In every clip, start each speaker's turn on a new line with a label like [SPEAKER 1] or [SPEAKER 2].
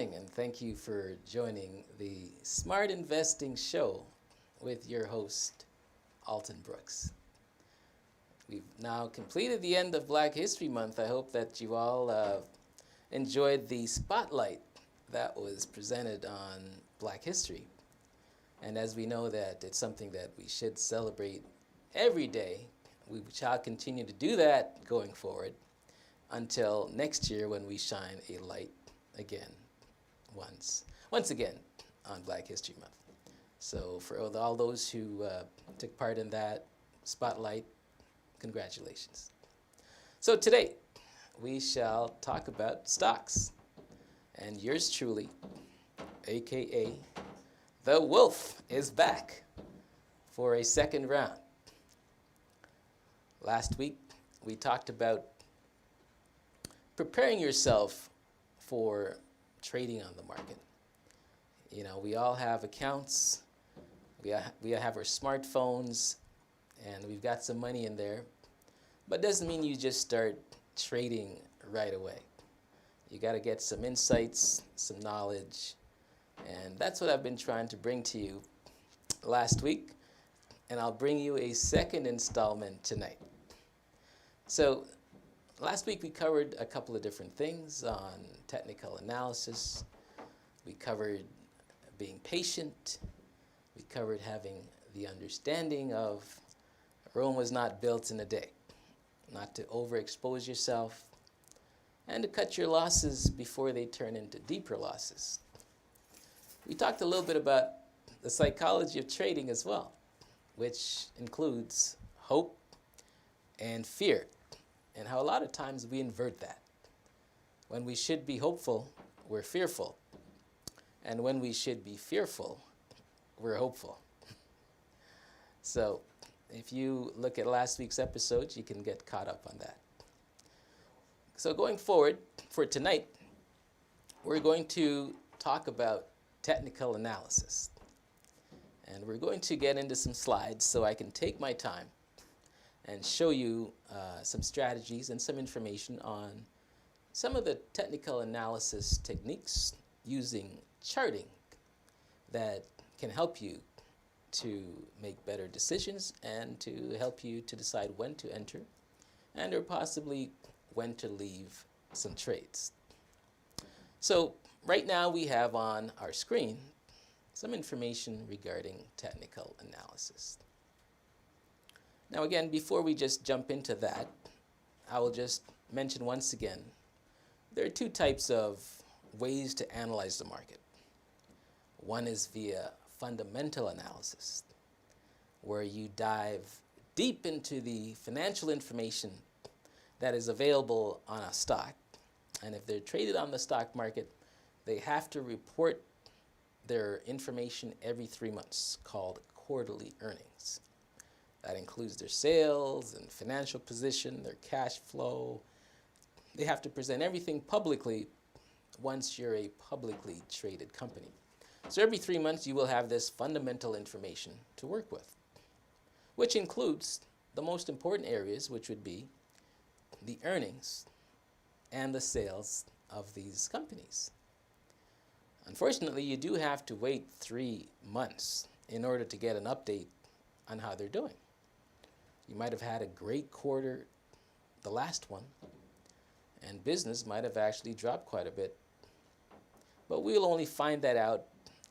[SPEAKER 1] morning, and thank you for joining the Smart Investing Show with your host, Alton Brooks. We've now completed the end of Black History Month. I hope that you all enjoyed the spotlight that was presented on Black history. And as we know that it's something that we should celebrate every day, we shall continue to do that going forward until next year when we shine a light again, once again on Black History Month. So for all those who took part in that spotlight, congratulations. So today we shall talk about stocks, and yours truly, aka the Wolf, is back for a second round. Last week we talked about preparing yourself for trading on the market. You know, we all have accounts, we have our smartphones, and we've got some money in there, but it doesn't mean you just start trading right away. You got to get some insights, some knowledge, and that's what I've been trying to bring to you last week, and I'll bring you a second installment tonight. So last week we covered a couple of different things on technical analysis. We covered being patient. We covered having the understanding of Rome was not built in a day, not to overexpose yourself, and to cut your losses before they turn into deeper losses. We talked a little bit about the psychology of trading as well, which includes hope and fear, and how a lot of times we invert that. When we should be hopeful, we're fearful. And when we should be fearful, we're hopeful. So if you look at last week's episodes, you can get caught up on that. So going forward, for tonight, we're going to talk about technical analysis. And we're going to get into some slides so I can take my time and show you some strategies and some information on some of the technical analysis techniques using charting that can help you to make better decisions and to help you to decide when to enter and or possibly when to leave some trades. So right now we have on our screen some information regarding technical analysis. Now again, before we just jump into that, I will just mention once again, there are two types of ways to analyze the market. One is via fundamental analysis, where you dive deep into the financial information that is available on a stock. And if they're traded on the stock market, they have to report their information every 3 months, called quarterly earnings. That includes their sales and financial position, their cash flow. They have to present everything publicly once you're a publicly traded company. So every 3 months you will have this fundamental information to work with, which includes the most important areas, which would be the earnings and the sales of these companies. Unfortunately, you do have to wait 3 months in order to get an update on how they're doing. You might have had a great quarter, the last one, and business might have actually dropped quite a bit. But we'll only find that out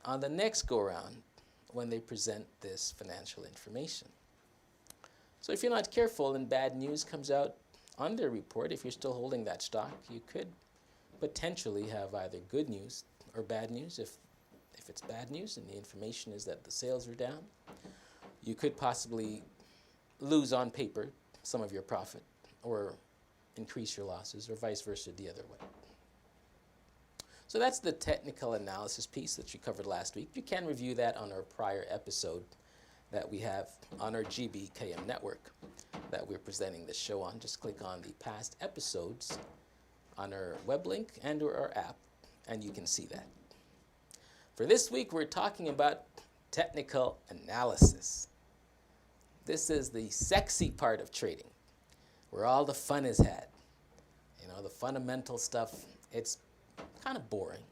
[SPEAKER 1] on the next go-around when they present this financial information. So if you're not careful and bad news comes out on their report, if you're still holding that stock, you could potentially have either good news or bad news. If it's bad news and the information is that the sales are down, you could possibly lose on paper some of your profit or increase your losses, or vice versa the other way. So that's the technical analysis piece that you covered last week. You can review that on our prior episode that we have on our GBKM network that we're presenting this show on. Just click on the past episodes on our web link and or our app, and you can see that. For this week, we're talking about technical analysis. This is the sexy part of trading, where all the fun is had. You know, the fundamental stuff, it's kind of boring.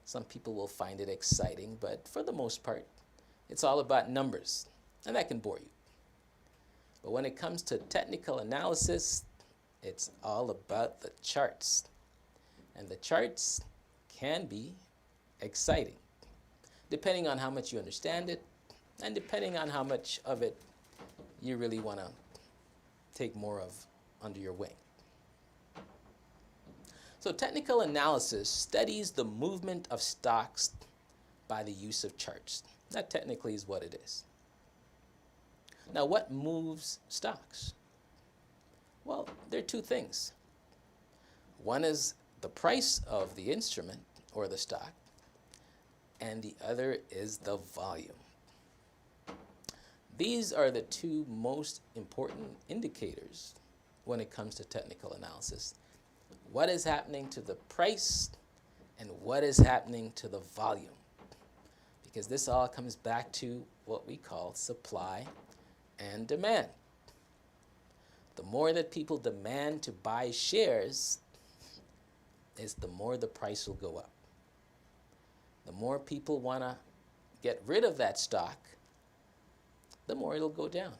[SPEAKER 1] Some people will find it exciting, but for the most part, it's all about numbers, and that can bore you. But when it comes to technical analysis, it's all about the charts. And the charts can be exciting, depending on how much you understand it, and depending on how much of it you really want to take more of under your wing. So technical analysis studies the movement of stocks by the use of charts. That technically is what it is. Now, what moves stocks? Well, there are two things. One is the price of the instrument or the stock, and the other is the volume. These are the two most important indicators when it comes to technical analysis. What is happening to the price and what is happening to the volume? Because this all comes back to what we call supply and demand. The more that people demand to buy shares, is the more the price will go up. The more people want to get rid of that stock, the more it'll go down.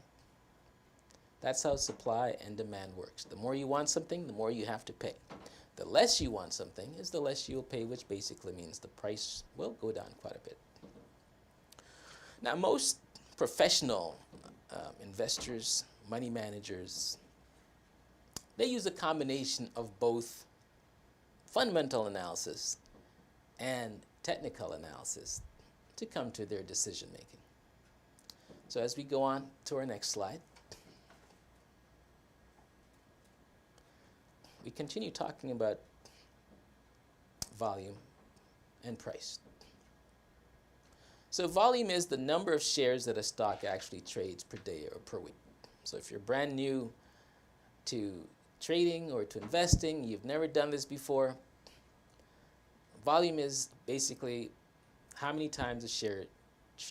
[SPEAKER 1] That's how supply and demand works. The more you want something, the more you have to pay. The less you want something is the less you'll pay, which basically means the price will go down quite a bit. Now, most professional investors, money managers, they use a combination of both fundamental analysis and technical analysis to come to their decision making. So as we go on to our next slide, we continue talking about volume and price. So volume is the number of shares that a stock actually trades per day or per week. So if you're brand new to trading or to investing, you've never done this before, volume is basically how many times a share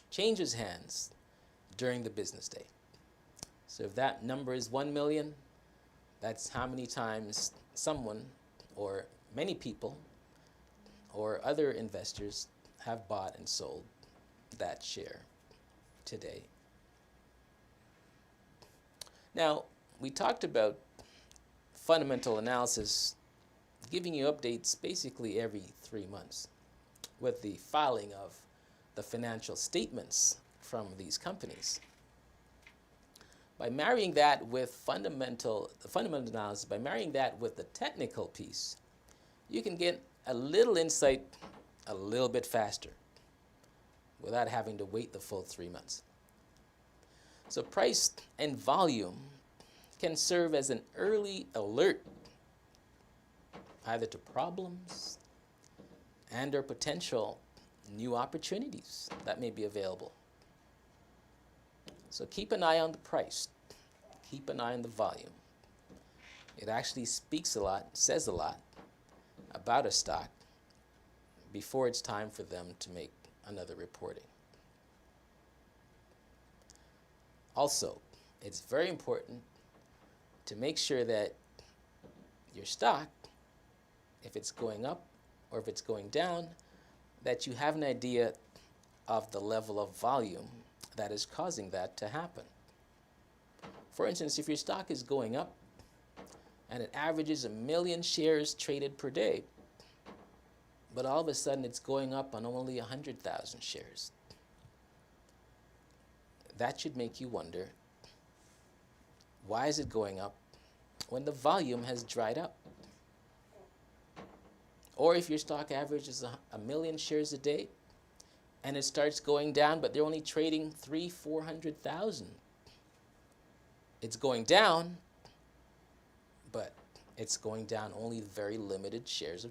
[SPEAKER 1] changes hands during the business day. So if that number is 1 million, that's how many times someone or many people or other investors have bought and sold that share today. Now, we talked about fundamental analysis giving you updates basically every 3 months with the filing of the financial statements from these companies. By marrying that with fundamental analysis, by marrying that with the technical piece, you can get a little insight a little bit faster without having to wait the full 3 months. So price and volume can serve as an early alert either to problems and or potential new opportunities that may be available. So keep an eye on the price, keep an eye on the volume. It actually speaks a lot, says a lot about a stock before it's time for them to make another reporting. Also, it's very important to make sure that your stock, if it's going up or if it's going down, that you have an idea of the level of volume that is causing that to happen. For instance, if your stock is going up and it averages 1 million shares traded per day, but all of a sudden it's going up on only 100,000 shares, that should make you wonder, why is it going up when the volume has dried up? Or if your stock averages 1 million shares a day and it starts going down, but they're only trading 300,000-400,000. It's going down, but it's going down only very limited shares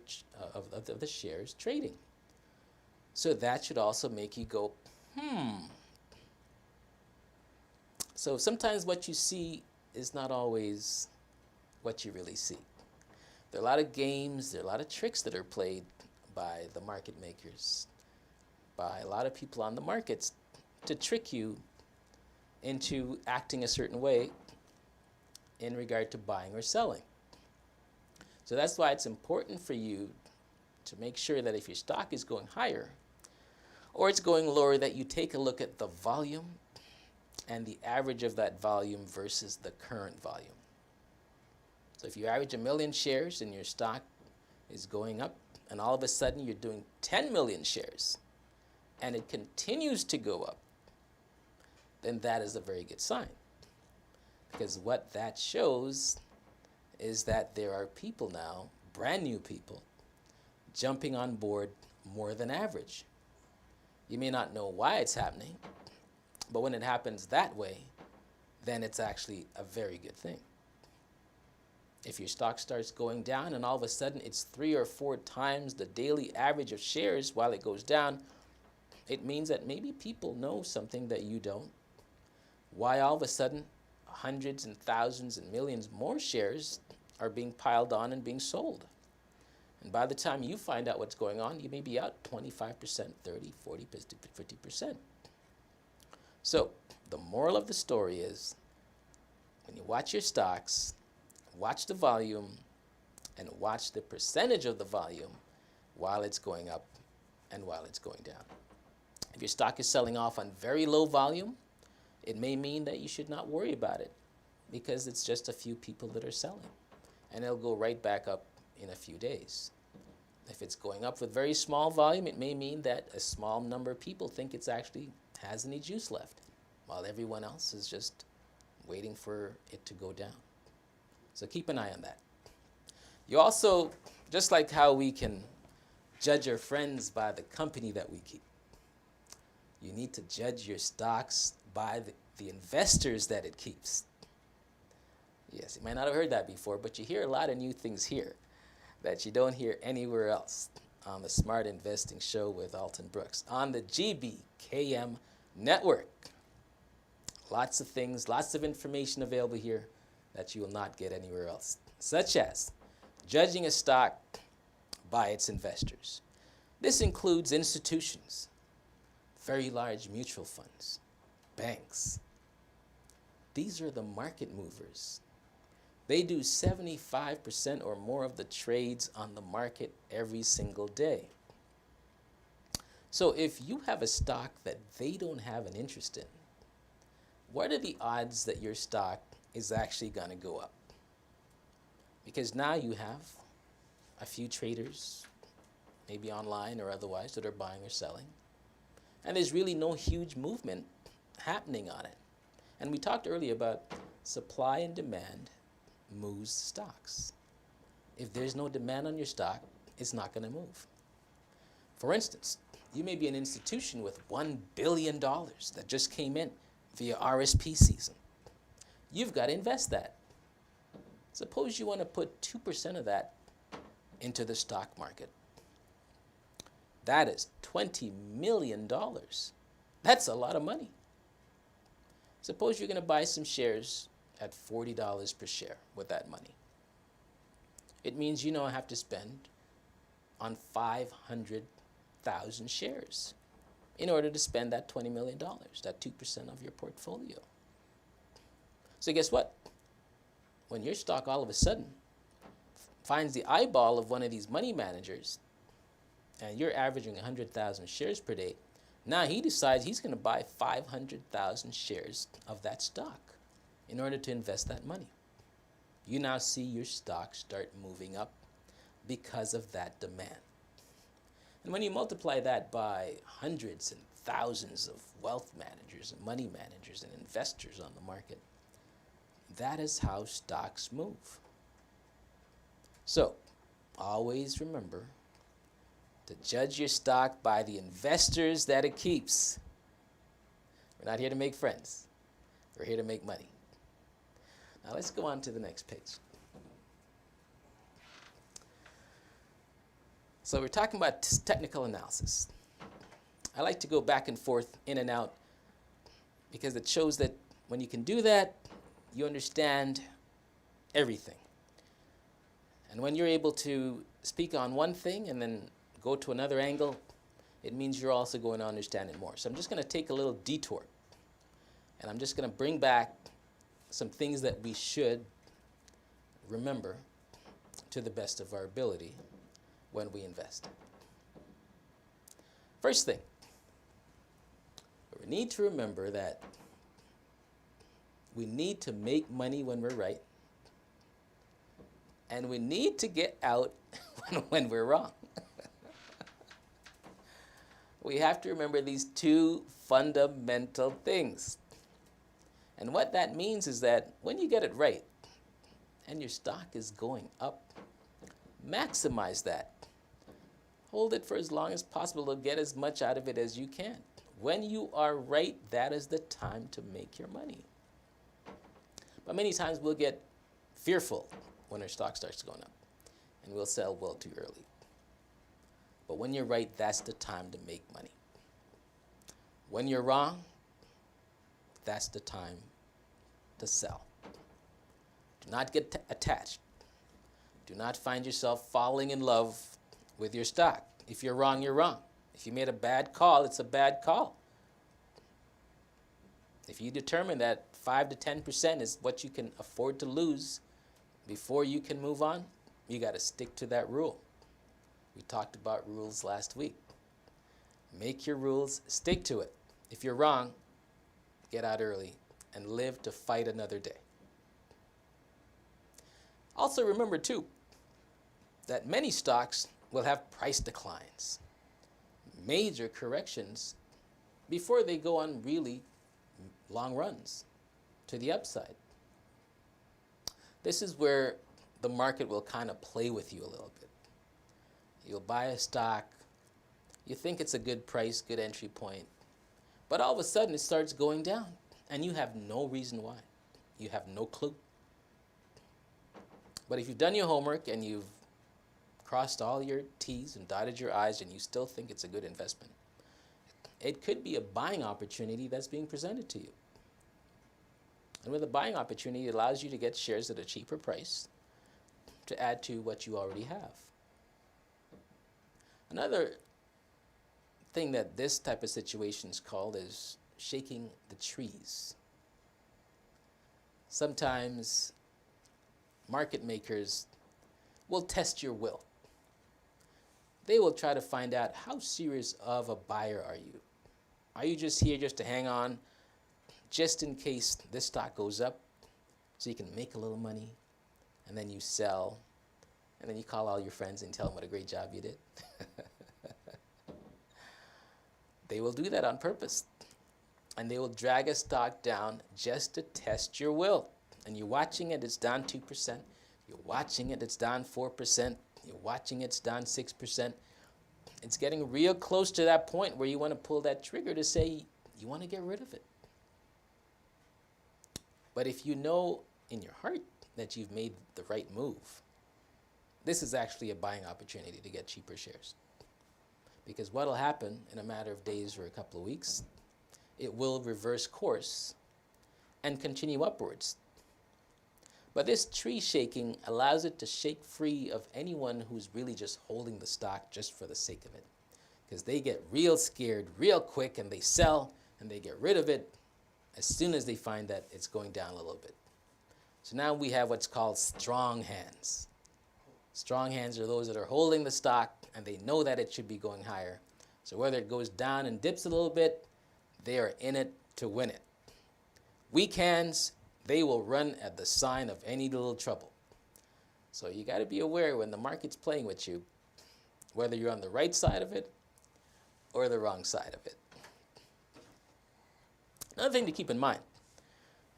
[SPEAKER 1] of the shares trading. So that should also make you go, So sometimes what you see is not always what you really see. There are a lot of games, there are a lot of tricks that are played by the market makers, by a lot of people on the markets to trick you into acting a certain way in regard to buying or selling. So that's why it's important for you to make sure that if your stock is going higher or it's going lower, that you take a look at the volume and the average of that volume versus the current volume. So if you average 1 million shares and your stock is going up, and all of a sudden you're doing 10 million shares and it continues to go up, then that is a very good sign. Because what that shows is that there are people now, brand new people, jumping on board more than average. You may not know why it's happening, but when it happens that way, then it's actually a very good thing. If your stock starts going down and all of a sudden it's 3 or 4 times the daily average of shares while it goes down, it means that maybe people know something that you don't. Why all of a sudden hundreds and thousands and millions more shares are being piled on and being sold. And by the time you find out what's going on, you may be out 25%, 30, 40, 50%. So the moral of the story is, when you watch your stocks, watch the volume and watch the percentage of the volume while it's going up and while it's going down. If your stock is selling off on very low volume, it may mean that you should not worry about it because it's just a few people that are selling, and it'll go right back up in a few days. If it's going up with very small volume, it may mean that a small number of people think it's actually has any juice left, while everyone else is just waiting for it to go down. So keep an eye on that. You also, just like how we can judge our friends by the company that we keep, you need to judge your stocks by the investors that it keeps. Yes, you might not have heard that before, but you hear a lot of new things here that you don't hear anywhere else on the Smart Investing Show with Alton Brooks on the GBKM network. Lots of things, lots of information available here that you will not get anywhere else, such as judging a stock by its investors. This includes institutions, very large mutual funds, banks. These are the market movers. They do 75% or more of the trades on the market every single day. So if you have a stock that they don't have an interest in, what are the odds that your stock is actually going to go up? Because now you have a few traders, maybe online or otherwise, that are buying or selling, and there's really no huge movement happening on it. And we talked earlier about supply and demand moves stocks. If there's no demand on your stock, it's not going to move. For instance, you may be an institution with $1 billion that just came in via RSP season. You've got to invest that. Suppose you want to put 2% of that into the stock market. That is $20 million. That's a lot of money. Suppose you're going to buy some shares at $40 per share with that money. It means you now have to spend on 500,000 shares in order to spend that $20 million, that 2% of your portfolio. So guess what? When your stock all of a sudden finds the eyeball of one of these money managers and you're averaging 100,000 shares per day, now he decides he's going to buy 500,000 shares of that stock in order to invest that money. You now see your stock start moving up because of that demand. And when you multiply that by hundreds and thousands of wealth managers and money managers and investors on the market, that is how stocks move. So, always remember to judge your stock by the investors that it keeps. We're not here to make friends. We're here to make money. Now let's go on to the next page. So we're talking about technical analysis. I like to go back and forth, in and out, because it shows that when you can do that, you understand everything. And when you're able to speak on one thing and then go to another angle, it means you're also going to understand it more. So I'm just going to take a little detour, and I'm just going to bring back some things that we should remember to the best of our ability when we invest. First thing, we need to remember that we need to make money when we're right, and we need to get out when we're wrong. We have to remember these two fundamental things. And what that means is that when you get it right and your stock is going up, maximize that. Hold it for as long as possible to get as much out of it as you can. When you are right, that is the time to make your money. But many times we'll get fearful when our stock starts going up, and we'll sell well too early. But when you're right, that's the time to make money. When you're wrong, that's the time to sell. Do not get attached. Do not find yourself falling in love with your stock. If you're wrong, you're wrong. If you made a bad call, it's a bad call. If you determine that 5 to 10% is what you can afford to lose before you can move on, you got to stick to that rule. We talked about rules last week. Make your rules, stick to it. If you're wrong, get out early and live to fight another day. Also remember too, that many stocks will have price declines, major corrections, before they go on really long runs to the upside. This is where the market will kind of play with you a little bit. You'll buy a stock, you think it's a good price, good entry point, but all of a sudden it starts going down and you have no reason why. You have no clue. But if you've done your homework and you've crossed all your T's and dotted your I's and you still think it's a good investment, it could be a buying opportunity that's being presented to you. And with a buying opportunity, it allows you to get shares at a cheaper price to add to what you already have. Another thing that this type of situation is called is shaking the trees. Sometimes market makers will test your will. They will try to find out, how serious of a buyer are you? Are you just here just to hang on, just in case this stock goes up, so you can make a little money, and then you sell, and then you call all your friends and tell them what a great job you did? They will do that on purpose. And they will drag a stock down just to test your will. And you're watching it, it's down 2%. You're watching it, it's down 4%. You're watching it, it's down 6%. It's getting real close to that point where you want to pull that trigger to say you want to get rid of it. But if you know in your heart that you've made the right move, this is actually a buying opportunity to get cheaper shares. Because what will happen in a matter of days or a couple of weeks, it will reverse course and continue upwards. But this tree shaking allows it to shake free of anyone who's really just holding the stock just for the sake of it. Because they get real scared real quick and they sell and they get rid of it as soon as they find that it's going down a little bit. So now we have what's called strong hands. Strong hands are those that are holding the stock and they know that it should be going higher. So whether it goes down and dips a little bit, they are in it to win it. Weak hands, they will run at the sign of any little trouble. So you got to be aware when the market's playing with you, whether you're on the right side of it or the wrong side of it. Another thing to keep in mind,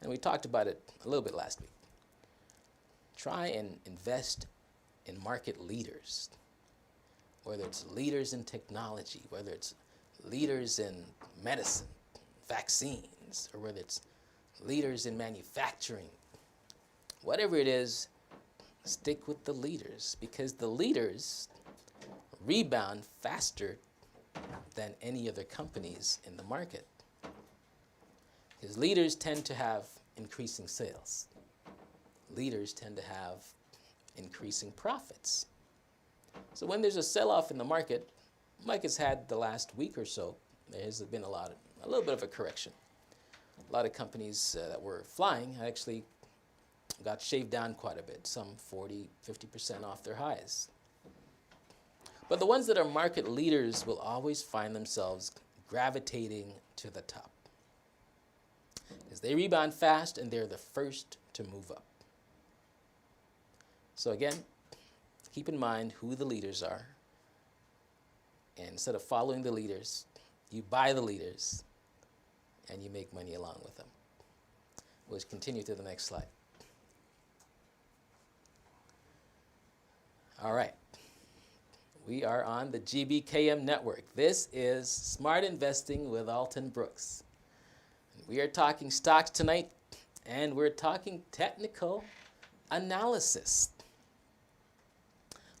[SPEAKER 1] and we talked about it a little bit last week, try and invest in market leaders, whether it's leaders in technology, whether it's leaders in medicine, vaccines, or whether it's leaders in manufacturing. Whatever it is, stick with the leaders, because the leaders rebound faster than any other companies in the market. Because leaders tend to have increasing sales. Leaders tend to have increasing profits. So when there's a sell-off in the market, like it's had the last week or so, there has been a little bit of a correction. A lot of companies that were flying actually got shaved down quite a bit, some 40, 50% off their highs. But the ones that are market leaders will always find themselves gravitating to the top, because they rebound fast and they're the first to move up. So again, keep in mind who the leaders are. And instead of following the leaders, you buy the leaders and you make money along with them. We'll continue to the next slide. All right. We are on the GBKM network. This is Smart Investing with Alton Brooks. We are talking stocks tonight, and we're talking technical analysis.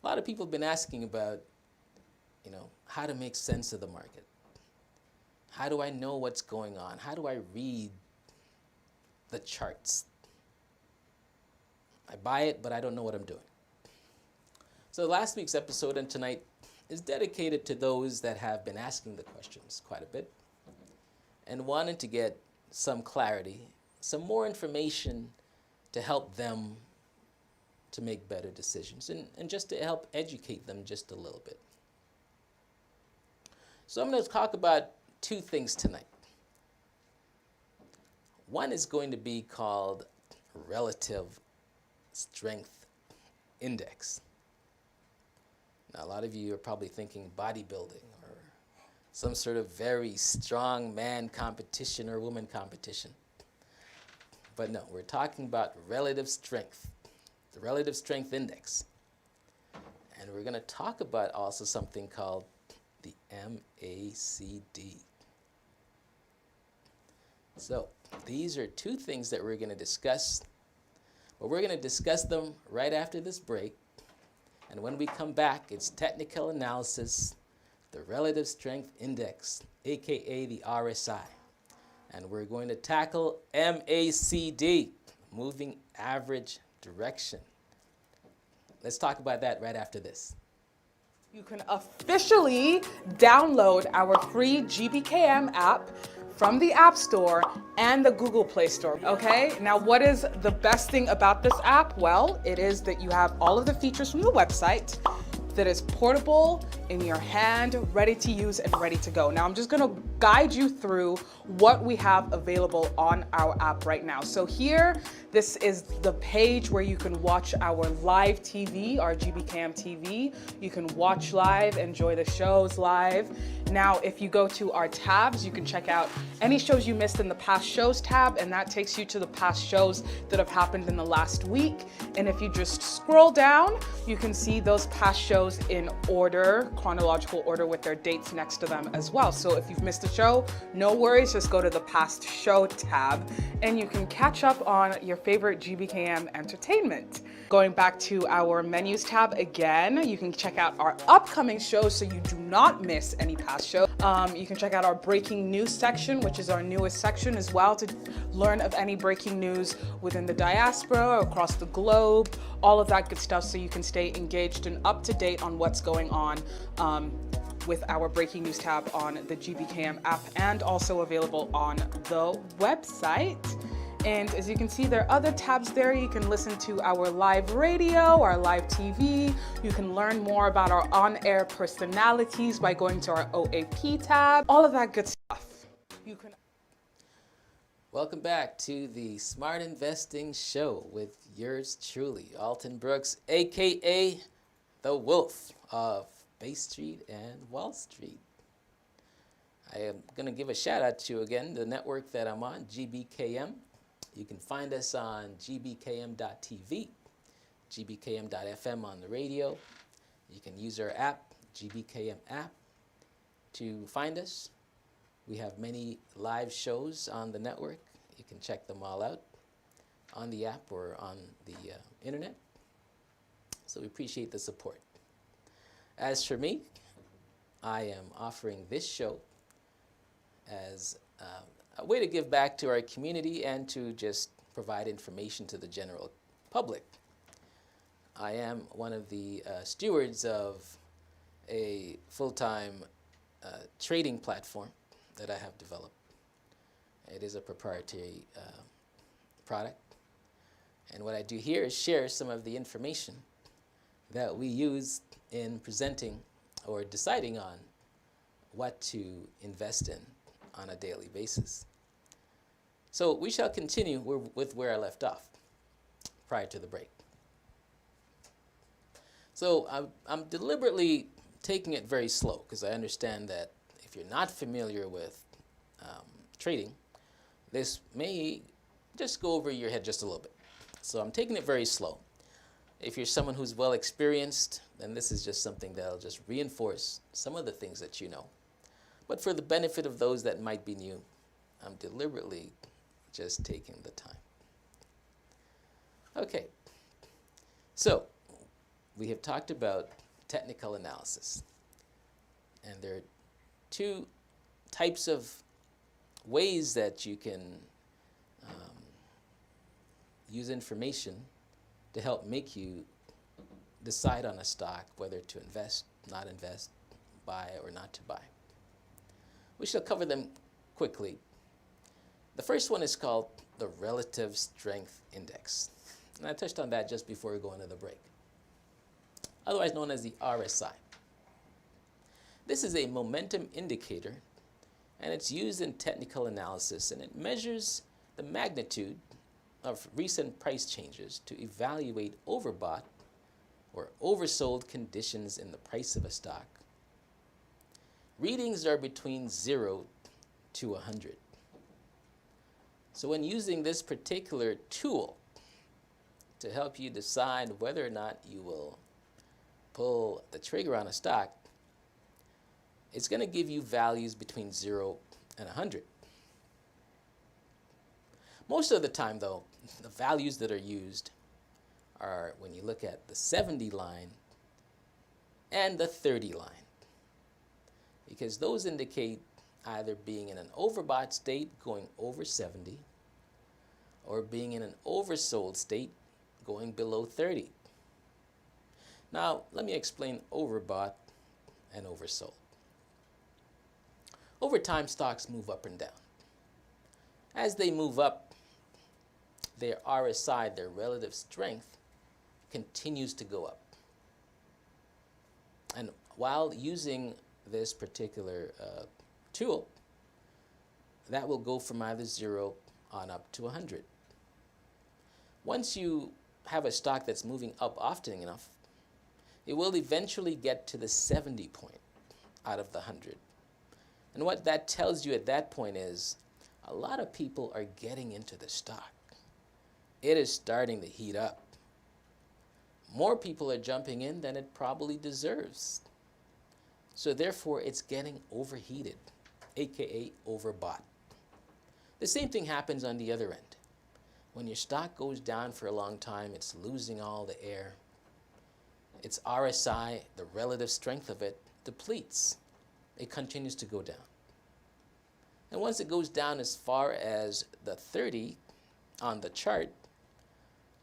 [SPEAKER 1] A lot of people have been asking about, how to make sense of the market. How do I know what's going on? How do I read the charts? I buy it, but I don't know what I'm doing. So last week's episode and tonight is dedicated to those that have been asking the questions quite a bit and wanted to get some clarity, some more information to help them to make better decisions and just to help educate them just a little bit. So I'm going to talk about two things tonight. One is going to be called Relative Strength Index. Now, a lot of you are probably thinking bodybuilding or some sort of very strong man competition or woman competition. But no, we're talking about relative strength, the Relative Strength Index. And we're going to talk about also something called the MACD. So these are two things that we're going to discuss. But we're going to discuss them right after this break. And when we come back, it's technical analysis, the Relative Strength Index, aka the RSI. And we're going to tackle MACD, Moving Average Direction. Let's talk about that right after this.
[SPEAKER 2] You can officially download our free GBKM app from the App Store and the Google Play Store, okay? Now, what is the best thing about this app? Well, it is that you have all of the features from the website that is portable, in your hand, ready to use and ready to go. Now, I'm just gonna guide you through what we have available on our app right now. So here, this is the page where you can watch our live TV, our GBKM TV. You can watch live, enjoy the shows live. Now, if you go to our tabs, you can check out any shows you missed in the past shows tab, and that takes you to the past shows that have happened in the last week. And if you just scroll down, you can see those past shows in order, chronological order with their dates next to them as well. So if you've missed a show, no worries, just go to the past show tab and you can catch up on your favorite GBKM entertainment. Going back to our menus tab again, you can check out our upcoming shows so you do not miss any past shows. You can check out our breaking news section, which is our newest section as well, to learn of any breaking news within the diaspora, across the globe, all of that good stuff, so you can stay engaged and up to date on what's going on with our breaking news tab on the GBKM app, and also available on the website. And as you can see, there are other tabs there. You can listen to our live radio, our live TV. You can learn more about our on-air personalities by going to our OAP tab, all of that good stuff.
[SPEAKER 1] Welcome back to the Smart Investing Show with yours truly, Alton Brooks, aka the Wolf of Bay Street and Wall Street. I am going to give a shout out to, again, the network that I'm on, GBKM. You can find us on gbkm.tv, gbkm.fm on the radio. You can use our app, GBKM app, to find us. We have many live shows on the network. You can check them all out on the app or on the internet. So we appreciate the support. As for me, I am offering this show as a way to give back to our community and to just provide information to the general public. I am one of the stewards of a full-time trading platform that I have developed. It is a proprietary product. And what I do here is share some of the information that we use in presenting or deciding on what to invest in on a daily basis. So we shall continue with where I left off prior to the break. So I'm deliberately taking it very slow because I understand that if you're not familiar with trading, this may just go over your head just a little bit. So I'm taking it very slow. If you're someone who's well experienced, then this is just something that'll just reinforce some of the things that you know. But for the benefit of those that might be new, I'm deliberately just taking the time. Okay, so we have talked about technical analysis. And there are two types of ways that you can use information to help make you decide on a stock, whether to invest, not invest, buy or not to buy. We shall cover them quickly. The first one is called the Relative Strength Index. And I touched on that just before we go into the break. Otherwise known as the RSI. This is a momentum indicator, and it's used in technical analysis, and it measures the magnitude of recent price changes to evaluate overbought or oversold conditions in the price of a stock. Readings are between 0 to 100. So when using this particular tool to help you decide whether or not you will pull the trigger on a stock, it's going to give you values between 0 and 100. Most of the time, though, the values that are used are when you look at the 70 line and the 30 line, because those indicate either being in an overbought state going over 70 or being in an oversold state going below 30. Now, let me explain overbought and oversold. Over time, stocks move up and down. As they move up, their RSI, their relative strength, continues to go up. And while using this particular tool, that will go from either 0 on up to 100. Once you have a stock that's moving up often enough, it will eventually get to the 70 point out of the 100. And what that tells you at that point is a lot of people are getting into the stock. It is starting to heat up. More people are jumping in than it probably deserves. So therefore, it's getting overheated, aka overbought. The same thing happens on the other end. When your stock goes down for a long time, it's losing all the air. Its RSI, the relative strength of it, depletes. It continues to go down. And once it goes down as far as the 30 on the chart,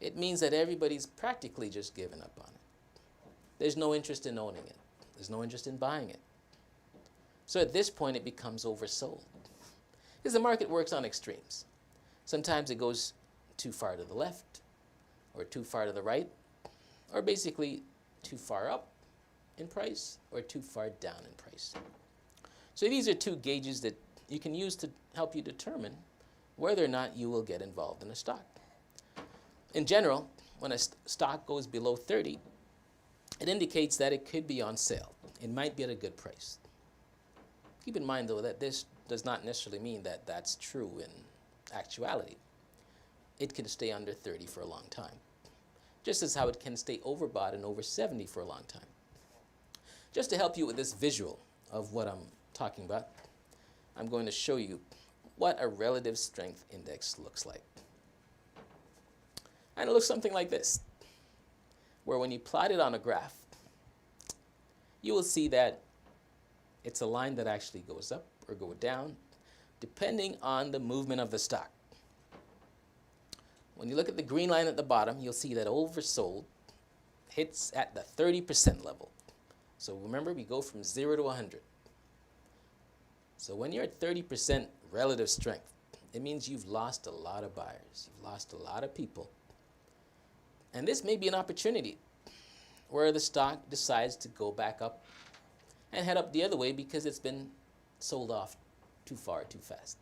[SPEAKER 1] it means that everybody's practically just given up on it. There's no interest in owning it. There's no interest in buying it. So at this point, it becomes oversold. Because the market works on extremes. Sometimes it goes too far to the left, or too far to the right, or basically too far up in price, or too far down in price. So these are two gauges that you can use to help you determine whether or not you will get involved in a stock. In general, when a stock goes below 30, it indicates that it could be on sale. It might be at a good price. Keep in mind, though, that this does not necessarily mean that that's true in actuality. It can stay under 30 for a long time, just as how it can stay overbought and over 70 for a long time. Just to help you with this visual of what I'm talking about, I'm going to show you what a relative strength index looks like. And it looks something like this, where when you plot it on a graph, you will see that it's a line that actually goes up or go down, depending on the movement of the stock. When you look at the green line at the bottom, you'll see that oversold hits at the 30% level. So remember, we go from 0 to 100. So when you're at 30% relative strength, it means you've lost a lot of buyers. You've lost a lot of people. And this may be an opportunity where the stock decides to go back up and head up the other way because it's been sold off too far, too fast.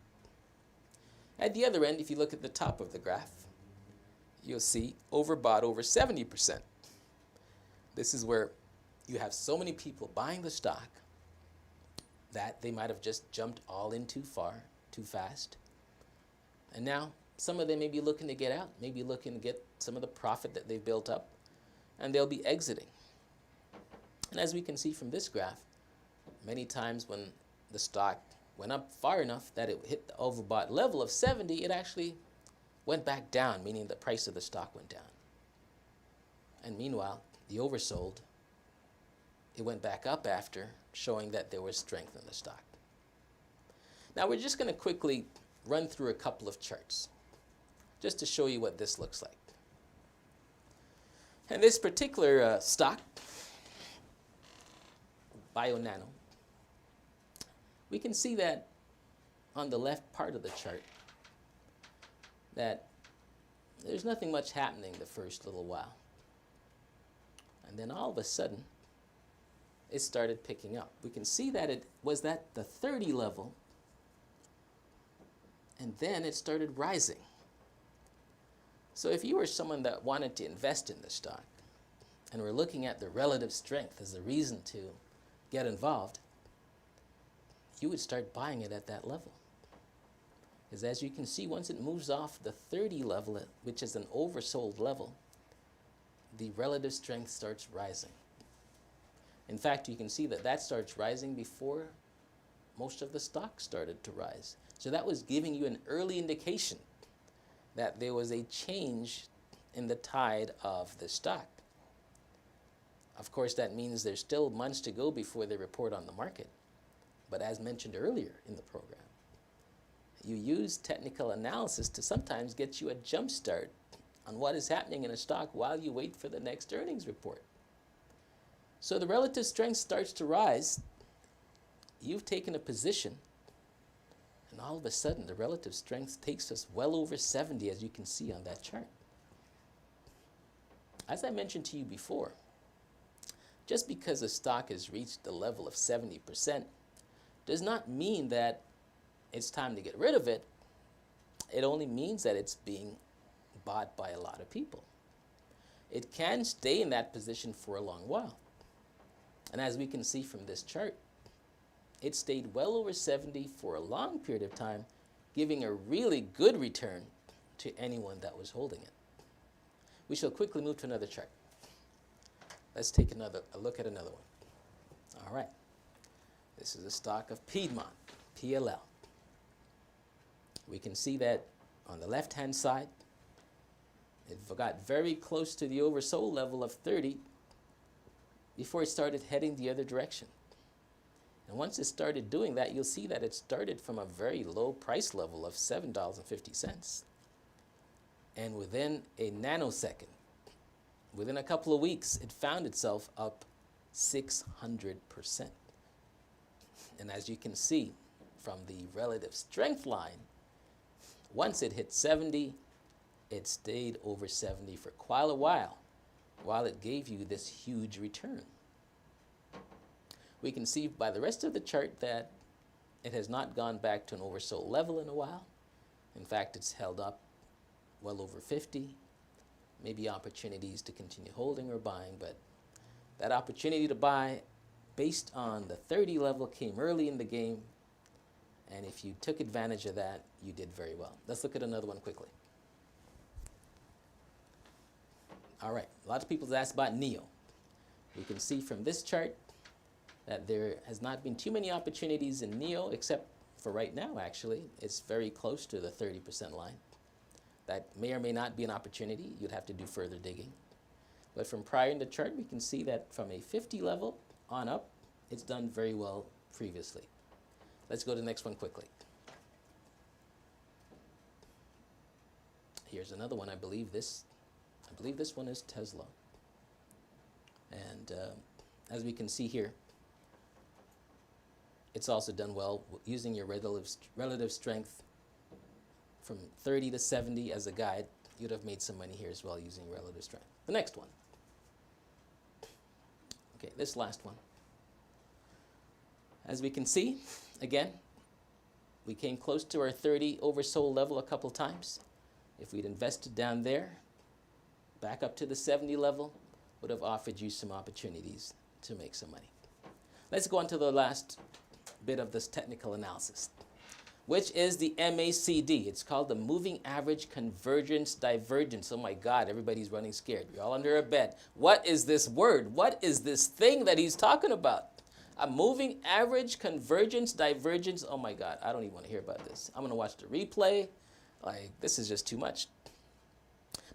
[SPEAKER 1] At the other end, if you look at the top of the graph, you'll see overbought over 70%. This is where you have so many people buying the stock that they might have just jumped all in too far, too fast. And now some of them may be looking to get out, maybe looking to get some of the profit that they've built up, and they'll be exiting. And as we can see from this graph, many times when the stock went up far enough that it hit the overbought level of 70, it actually went back down, meaning the price of the stock went down. And meanwhile, the oversold, it went back up after, showing that there was strength in the stock. Now we're just going to quickly run through a couple of charts just to show you what this looks like. And this particular stock, BioNano, we can see that on the left part of the chart that there's nothing much happening the first little while. And then all of a sudden, it started picking up. We can see that it was at the 30 level, and then it started rising. So if you were someone that wanted to invest in the stock and were looking at the relative strength as a reason to get involved, you would start buying it at that level. Because as you can see, once it moves off the 30 level, which is an oversold level, the relative strength starts rising. In fact, you can see that that starts rising before most of the stock started to rise. So that was giving you an early indication that there was a change in the tide of the stock. Of course, that means there's still months to go before they report on the market. But as mentioned earlier in the program, you use technical analysis to sometimes get you a jump start on what is happening in a stock while you wait for the next earnings report. So the relative strength starts to rise. You've taken a position, and all of a sudden the relative strength takes us well over 70, as you can see on that chart. As I mentioned to you before, just because a stock has reached the level of 70% does not mean that it's time to get rid of it. It only means that it's being bought by a lot of people. It can stay in that position for a long while. And as we can see from this chart, it stayed well over 70 for a long period of time, giving a really good return to anyone that was holding it. We shall quickly move to another chart. Let's take a look at another one. All right. This is the stock of Piedmont Pll. We can see that on the left-hand side, it got very close to the oversold level of 30 before it started heading the other direction. And once it started doing that, you'll see that it started from a very low price level of $7.50. And within a nanosecond, within a couple of weeks, it found itself up 600%. And as you can see from the relative strength line, once it hit 70, it stayed over 70 for quite a while it gave you this huge return. We can see by the rest of the chart that it has not gone back to an oversold level in a while. In fact, it's held up well over 50. Maybe opportunities to continue holding or buying, but that opportunity to buy based on the 30 level came early in the game, and if you took advantage of that, you did very well. Let's look at another one quickly. All right, lots of people have asked about NEO. We can see from this chart that there has not been too many opportunities in NEO, except for right now, actually. It's very close to the 30% line. That may or may not be an opportunity. You'd have to do further digging. But from prior in the chart, we can see that from a 50 level on up, it's done very well previously. Let's go to the next one quickly. Here's another one. I believe this one is Tesla. And as we can see here, it's also done well using your relative strength from 30 to 70 as a guide. You'd have made some money here as well using relative strength. The next one. Okay, this last one. As we can see, again, we came close to our 30 oversold level a couple times. If we'd invested down there, back up to the 70 level, would have offered you some opportunities to make some money. Let's go on to the last bit of this technical analysis, which is the MACD. It's called the Moving Average Convergence Divergence. Oh my God, everybody's running scared. You're all under a bed. What is this word? What is this thing that he's talking about? A moving average convergence divergence. Oh my God, I don't even want to hear about this. I'm going to watch the replay. Like, this is just too much.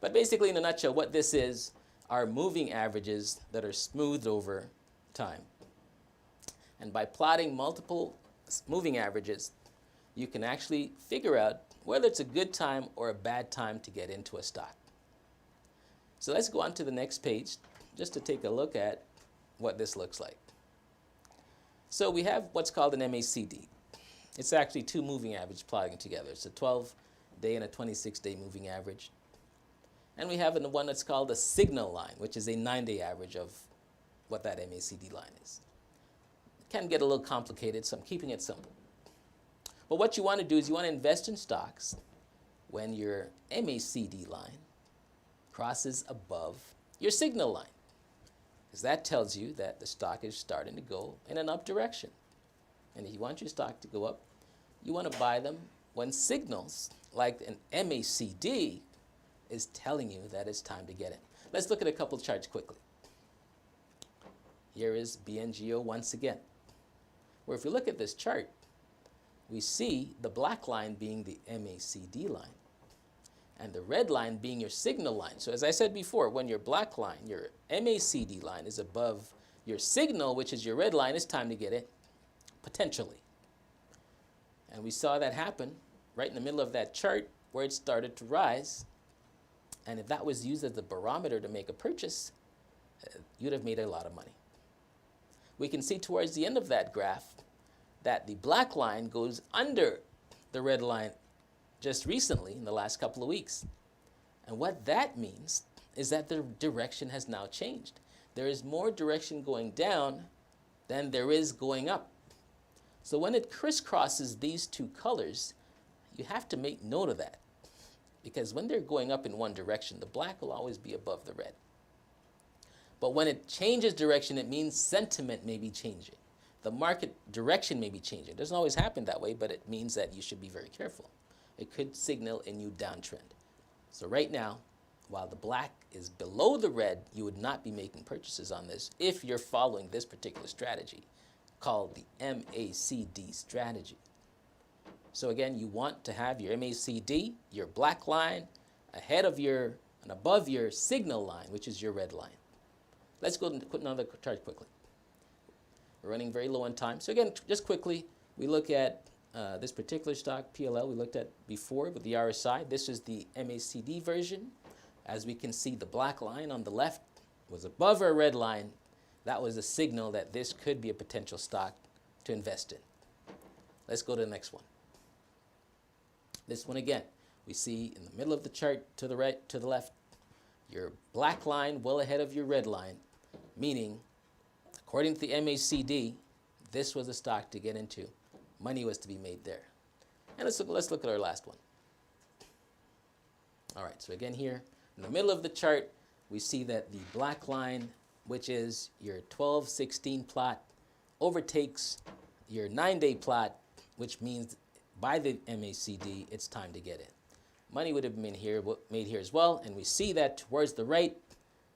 [SPEAKER 1] But basically, in a nutshell, what this is are moving averages that are smoothed over time. And by plotting multiple moving averages, you can actually figure out whether it's a good time or a bad time to get into a stock. So let's go on to the next page just to take a look at what this looks like. So we have what's called an MACD. It's actually two moving averages plotting together. It's a 12-day and a 26-day moving average. And we have one that's called a signal line, which is a 9-day average of what that MACD line is. It can get a little complicated, so I'm keeping it simple. But what you want to do is you want to invest in stocks when your MACD line crosses above your signal line, because that tells you that the stock is starting to go in an up direction. And if you want your stock to go up, you want to buy them when signals like an MACD is telling you that it's time to get in. Let's look at a couple charts quickly. Here is BNGO once again, where if you look at this chart, we see the black line being the MACD line and the red line being your signal line. So as I said before, when your black line, your MACD line, is above your signal, which is your red line, it's time to get in, potentially. And we saw that happen right in the middle of that chart where it started to rise. And if that was used as the barometer to make a purchase, you'd have made a lot of money. We can see towards the end of that graph that the black line goes under the red line just recently in the last couple of weeks. And what that means is that the direction has now changed. There is more direction going down than there is going up. So when it crisscrosses these two colors, you have to make note of that. Because when they're going up in one direction, the black will always be above the red. But when it changes direction, it means sentiment may be changing. The market direction may be changing. It doesn't always happen that way, but it means that you should be very careful. It could signal a new downtrend. So right now, while the black is below the red, you would not be making purchases on this if you're following this particular strategy called the MACD strategy. So again, you want to have your MACD, your black line, ahead of your and above your signal line, which is your red line. Let's go and put another chart quickly. We're running very low on time. So again, just quickly, we look at this particular stock, PLL, we looked at before with the RSI. This is the MACD version. As we can see, the black line on the left was above our red line. That was a signal that this could be a potential stock to invest in. Let's go to the next one. This one again, we see in the middle of the chart to the right, to the left, your black line well ahead of your red line, meaning, according to the MACD, this was a stock to get into. Money was to be made there. And let's look at our last one. All right, so again here, in the middle of the chart, we see that the black line, which is your 12-16 plot, overtakes your 9-day plot, which means by the MACD, it's time to get in. Money would have been made here as well, and we see that towards the right,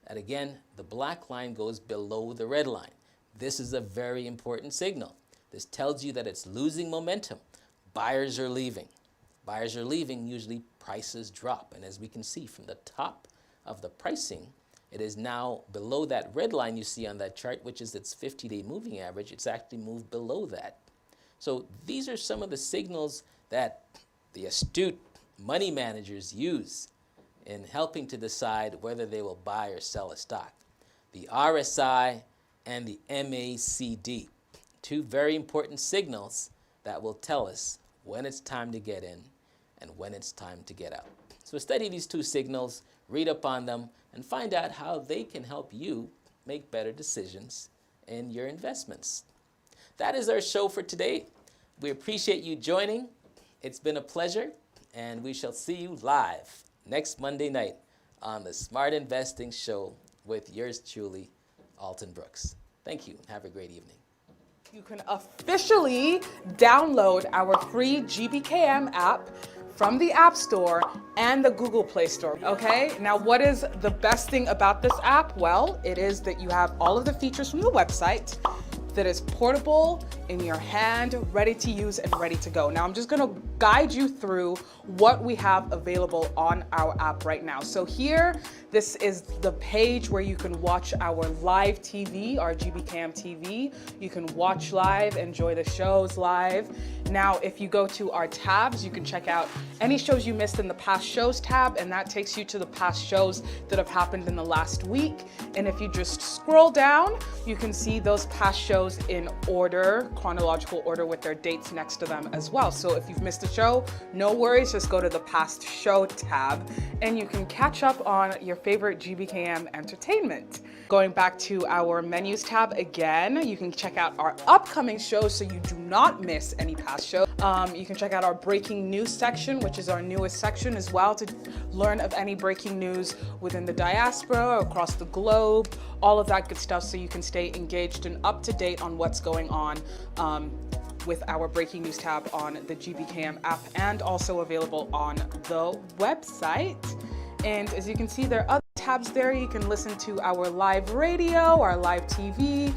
[SPEAKER 1] that again, the black line goes below the red line. This is a very important signal. This tells you that it's losing momentum. Buyers are leaving. Buyers are leaving, usually prices drop. And as we can see from the top of the pricing, it is now below that red line you see on that chart, which is its 50-day moving average. It's actually moved below that. So these are some of the signals that the astute money managers use in helping to decide whether they will buy or sell a stock. The RSI and the MACD, two very important signals that will tell us when it's time to get in and when it's time to get out. So study these two signals, read up on them, and find out how they can help you make better decisions in your investments. that is our show for today. We appreciate you joining. It's been a pleasure, and we shall see you live next Monday night on the Smart Investing Show with yours truly, Alton Brooks. Thank you. Have a great evening.
[SPEAKER 2] You can officially download our free GBKM app from the App Store and the Google Play Store, okay? Now, what is the best thing about this app? Well, it is that you have all of the features from the website that is portable, in your hand, ready to use and ready to go. Now, I'm just gonna guide you through what we have available on our app right now. So here, this is the page where you can watch our live TV, our GBKM TV. You can watch live, enjoy the shows live. Now, if you go to our tabs, you can check out any shows you missed in the past shows tab, and that takes you to the past shows that have happened in the last week. And if you just scroll down, you can see those past shows in order, chronological order with their dates next to them as well. So if you've missed a show, no worries, just go to the past show tab and you can catch up on your favorite GBKM entertainment. Going back to our menus tab again, you can check out our upcoming shows so you do not miss any past shows. You can check out our breaking news section, which is our newest section as well, to learn of any breaking news within the diaspora, across the globe, all of that good stuff, so you can stay engaged and up to date on what's going on with our breaking news tab on the GBKM app, and also available on the website. And as you can see, there are other tabs there. You can listen to our live radio, our live TV,